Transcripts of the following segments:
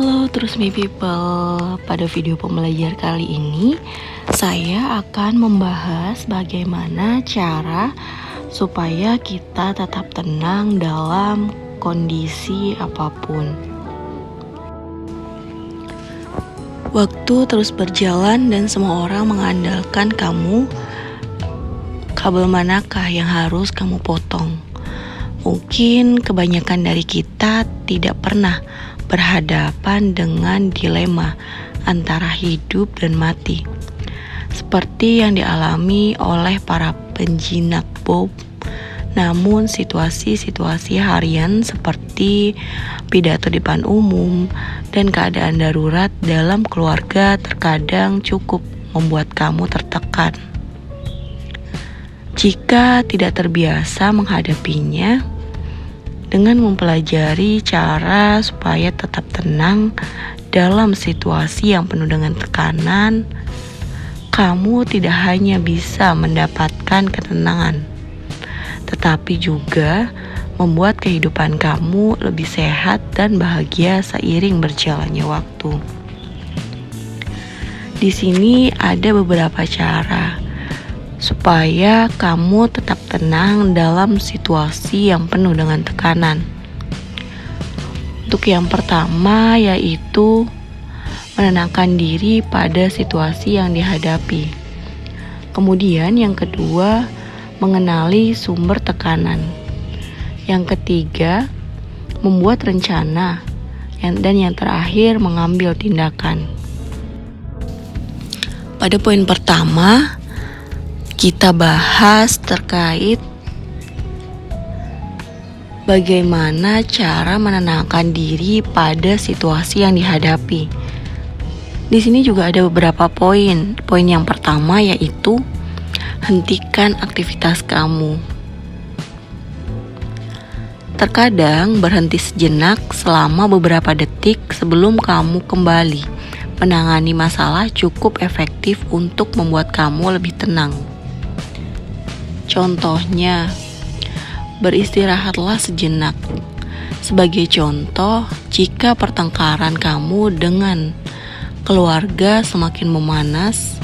Halo terus me people, pada video pembelajar kali ini saya akan membahas bagaimana cara supaya kita tetap tenang dalam kondisi apapun. Waktu terus berjalan dan semua orang mengandalkan kamu. Kabel manakah yang harus kamu potong? Mungkin kebanyakan dari kita tidak pernah berhadapan dengan dilema antara hidup dan mati, seperti yang dialami oleh para penjinak bom. Namun situasi-situasi harian seperti pidato di depan umum dan keadaan darurat dalam keluarga terkadang cukup membuat kamu tertekan. Jika tidak terbiasa menghadapinya, dengan mempelajari cara supaya tetap tenang dalam situasi yang penuh dengan tekanan, kamu tidak hanya bisa mendapatkan ketenangan, tetapi juga membuat kehidupan kamu lebih sehat dan bahagia seiring berjalannya waktu. Di sini ada beberapa cara supaya kamu tetap tenang dalam situasi yang penuh dengan tekanan. Untuk yang pertama yaitu menenangkan diri pada situasi yang dihadapi. Kemudian yang kedua, mengenali sumber tekanan. Yang ketiga, membuat rencana. Dan yang terakhir, mengambil tindakan. Pada poin pertama, kita bahas terkait bagaimana cara menenangkan diri pada situasi yang dihadapi. Di sini juga ada beberapa poin. Poin yang pertama yaitu hentikan aktivitas kamu. Terkadang berhenti sejenak selama beberapa detik sebelum kamu kembali menangani masalah cukup efektif untuk membuat kamu lebih tenang. Contohnya, beristirahatlah sejenak. Sebagai contoh, jika pertengkaran kamu dengan keluarga semakin memanas,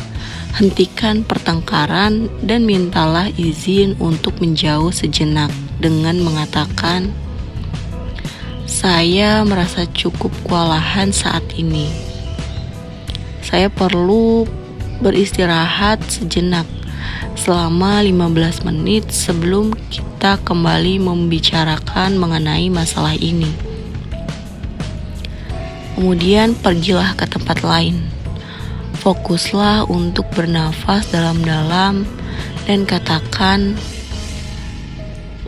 hentikan pertengkaran dan mintalah izin untuk menjauh sejenak dengan mengatakan, "Saya merasa cukup kewalahan saat ini. Saya perlu beristirahat sejenak selama 15 menit sebelum kita kembali membicarakan mengenai masalah ini." Kemudian pergilah ke tempat lain. Fokuslah untuk bernafas dalam-dalam dan katakan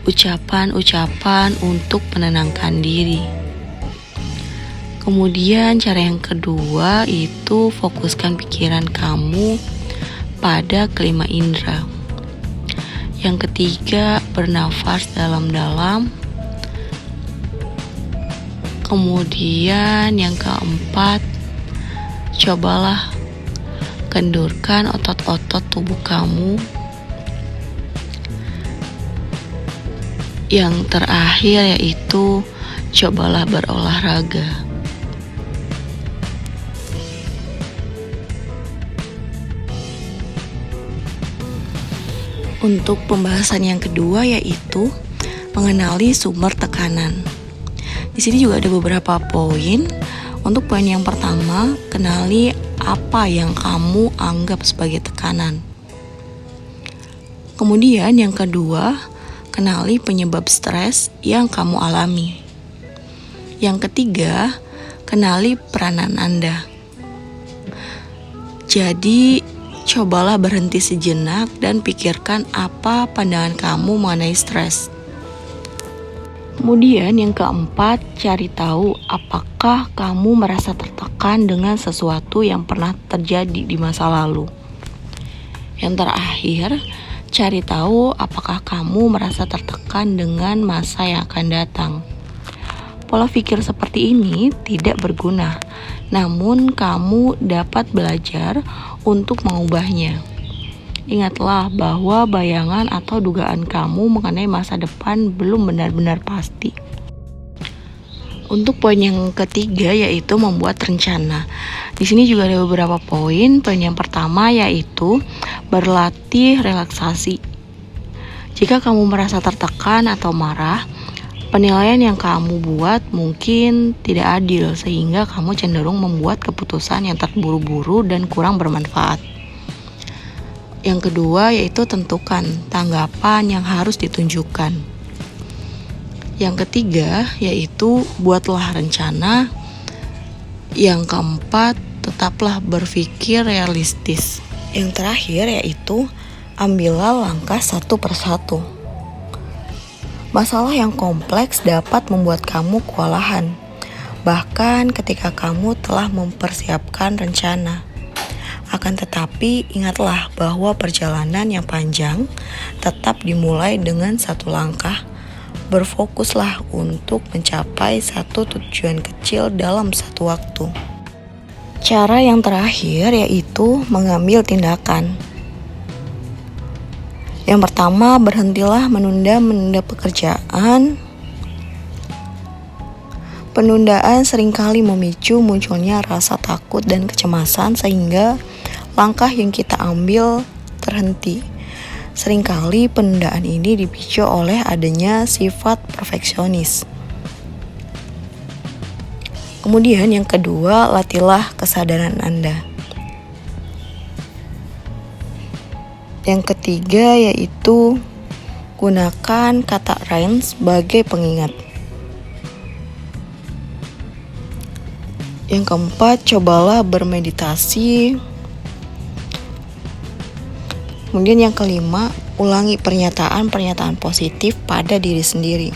ucapan-ucapan untuk menenangkan diri. Kemudian cara yang kedua itu fokuskan pikiran kamu pada kelima indera. Yang ketiga, bernafas dalam-dalam. Kemudian yang keempat, cobalah kendurkan otot-otot tubuh kamu. Yang terakhir yaitu cobalah berolahraga. Untuk pembahasan yang kedua yaitu mengenali sumber tekanan. Di sini juga ada beberapa poin. Untuk poin yang pertama, kenali apa yang kamu anggap sebagai tekanan. Kemudian yang kedua, kenali penyebab stres yang kamu alami. Yang ketiga, kenali peranan Anda. Jadi, cobalah berhenti sejenak dan pikirkan apa pandangan kamu mengenai stres. Kemudian yang keempat, cari tahu apakah kamu merasa tertekan dengan sesuatu yang pernah terjadi di masa lalu. Yang terakhir, cari tahu apakah kamu merasa tertekan dengan masa yang akan datang. Pola pikir seperti ini tidak berguna, namun kamu dapat belajar untuk mengubahnya. Ingatlah bahwa bayangan atau dugaan kamu mengenai masa depan belum benar-benar pasti. Untuk poin yang ketiga yaitu membuat rencana. Di sini juga ada beberapa poin. Poin yang pertama yaitu berlatih relaksasi. Jika kamu merasa tertekan atau marah, penilaian yang kamu buat mungkin tidak adil sehingga kamu cenderung membuat keputusan yang terburu-buru dan kurang bermanfaat. Yang kedua yaitu tentukan tanggapan yang harus ditunjukkan. Yang ketiga yaitu buatlah rencana. Yang keempat, tetaplah berpikir realistis. Yang terakhir yaitu ambillah langkah satu persatu. Masalah yang kompleks dapat membuat kamu kewalahan, bahkan ketika kamu telah mempersiapkan rencana. Akan tetapi, ingatlah bahwa perjalanan yang panjang tetap dimulai dengan satu langkah. Berfokuslah untuk mencapai satu tujuan kecil dalam satu waktu. Cara yang terakhir yaitu mengambil tindakan. Yang pertama, berhentilah menunda pekerjaan. Penundaan seringkali memicu munculnya rasa takut dan kecemasan sehingga langkah yang kita ambil terhenti. Seringkali penundaan ini dipicu oleh adanya sifat perfeksionis. Kemudian yang kedua, latihlah kesadaran Anda. Yang ketiga yaitu gunakan kata Rain sebagai pengingat. Yang keempat, cobalah bermeditasi. Kemudian yang kelima, ulangi pernyataan-pernyataan positif pada diri sendiri.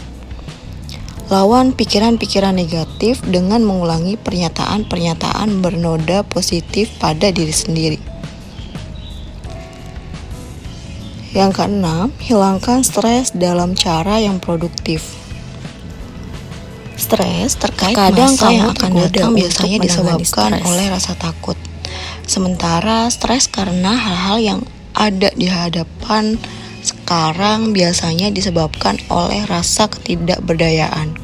Lawan pikiran-pikiran negatif dengan mengulangi pernyataan-pernyataan bernoda positif pada diri sendiri. Yang keenam, hilangkan stres dalam cara yang produktif. Stres terkait masa yang akan datang biasanya disebabkan oleh rasa takut. Sementara stres karena hal-hal yang ada di hadapan sekarang biasanya disebabkan oleh rasa ketidakberdayaan.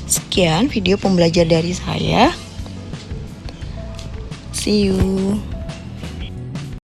Sekian video pembelajar dari saya. See you.